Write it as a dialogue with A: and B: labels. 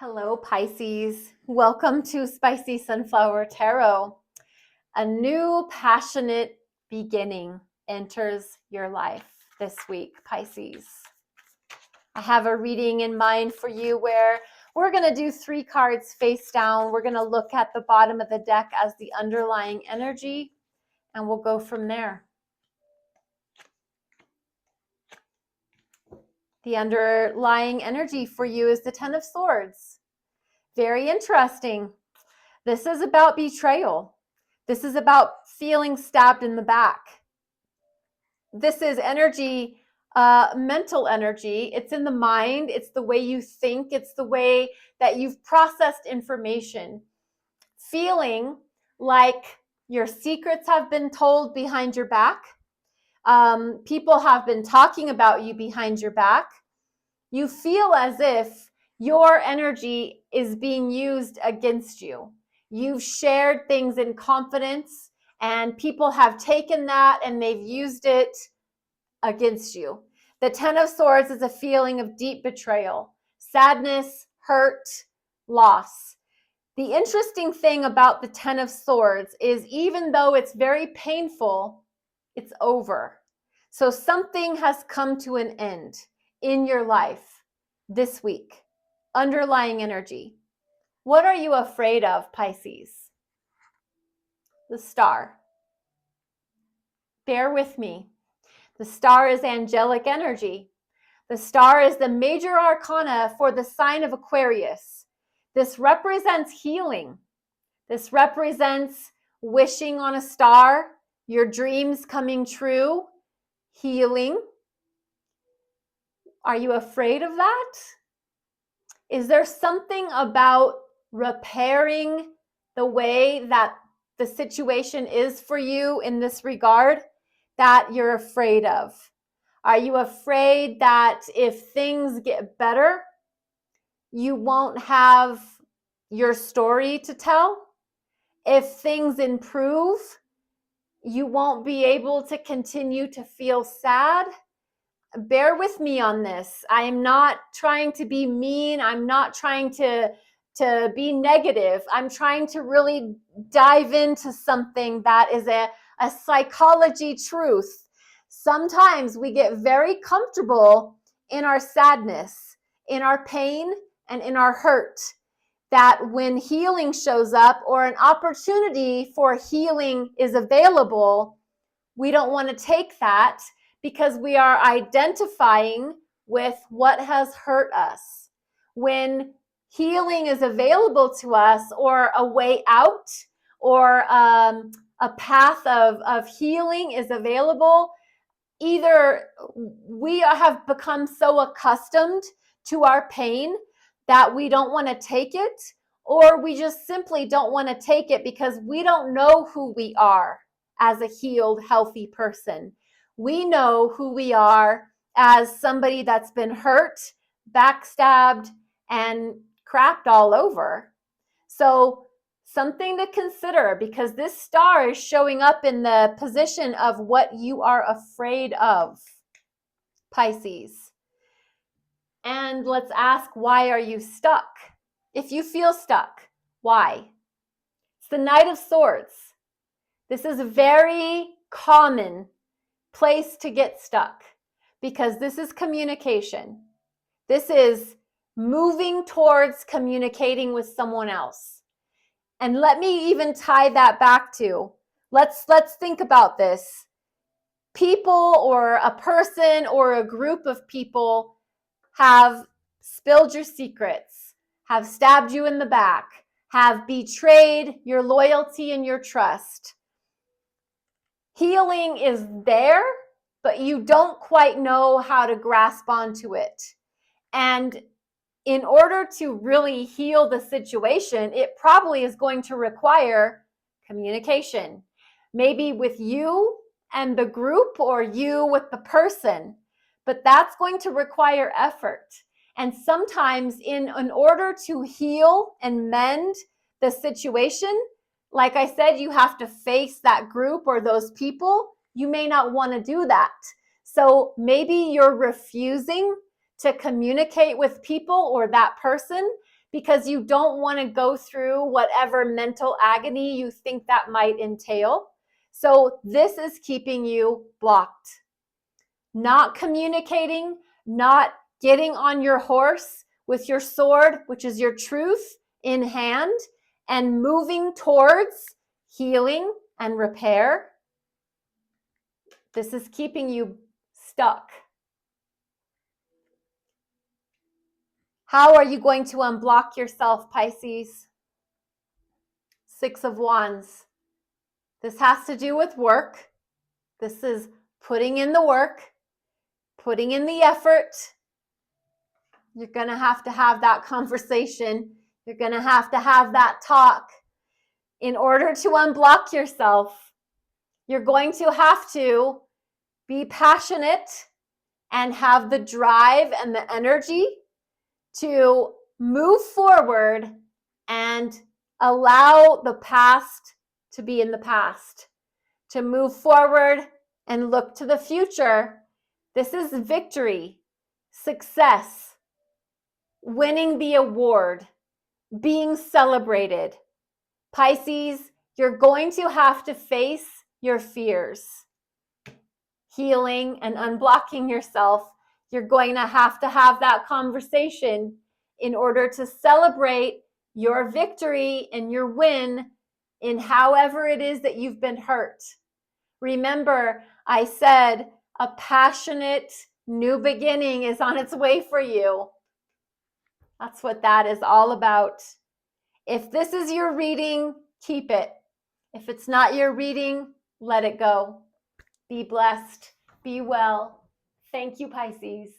A: Hello, Pisces. Welcome to Spicy Sunflower Tarot. A new passionate beginning enters your life this week, Pisces. I have a reading in mind for you where we're going to do 3 cards face down. We're going to look at the bottom of the deck as the underlying energy, and we'll go from there. The underlying energy for you is the Ten of Swords. Very interesting. This is about betrayal. This is about feeling stabbed in the back. This is energy, mental energy. It's in the mind. It's the way you think. It's the way that you've processed information. Feeling like your secrets have been told behind your back. People have been talking about you behind your back. You feel as if your energy is being used against you. You've shared things in confidence, and people have taken that and they've used it against you. The Ten of Swords is a feeling of deep betrayal, sadness, hurt, loss. The interesting thing about the Ten of Swords is even though it's very painful, it's over. So something has come to an end in your life this week. Underlying energy. What are you afraid of, Pisces? The Star. Bear with me. The Star is angelic energy. The Star is the major arcana for the sign of Aquarius. This represents healing. This represents wishing on a star, your dreams coming true, healing. Are you afraid of that? Is there something about repairing the way that the situation is for you in this regard that you're afraid of? Are you afraid that if things get better, you won't have your story to tell? If things improve, you won't be able to continue to feel sad? Bear with me on this. I am not trying to be mean. I'm not trying to be negative. I'm trying to really dive into something that is a psychology truth. Sometimes we get very comfortable in our sadness, in our pain, and in our hurt. That when healing shows up or an opportunity for healing is available, we don't want to take that because we are identifying with what has hurt us. When healing is available to us, or a way out, or a path of healing is available, either we have become so accustomed to our pain that we don't want to take it, or we just simply don't want to take it because we don't know who we are as a healed, healthy person. We know who we are as somebody that's been hurt, backstabbed, and crapped all over. So something to consider, because this star is showing up in the position of what you are afraid of, Pisces. And let's ask, why are you stuck? If you feel stuck, why? It's the Knight of Swords. This is a very common place to get stuck because this is communication. This is moving towards communicating with someone else. And let me even tie that back to, let's think about this. People or a person or a group of people have spilled your secrets, have stabbed you in the back, have betrayed your loyalty and your trust. Healing is there, but you don't quite know how to grasp onto it. And in order to really heal the situation, it probably is going to require communication. Maybe with you and the group, or you with the person. But that's going to require effort. And sometimes in order to heal and mend the situation, like I said, you have to face that group or those people. You may not want to do that. So maybe you're refusing to communicate with people or that person because you don't want to go through whatever mental agony you think that might entail. So this is keeping you blocked. Not communicating, not getting on your horse with your sword, which is your truth, in hand, and moving towards healing and repair. This is keeping you stuck. How are you going to unblock yourself, Pisces? 6 of Wands. This has to do with work. This is putting in the work, putting in the effort. You're going to have that conversation. You're going to have that talk in order to unblock yourself. You're going to have to be passionate and have the drive and the energy to move forward and allow the past to be in the past, to move forward and look to the future. This is victory, success, winning the award, being celebrated. Pisces, you're going to have to face your fears. Healing and unblocking yourself, you're going to have that conversation in order to celebrate your victory and your win in however it is that you've been hurt. Remember, I said a passionate new beginning is on its way for you. That's what that is all about. If this is your reading, keep it. If it's not your reading, let it go. Be blessed. Be well. Thank you, Pisces.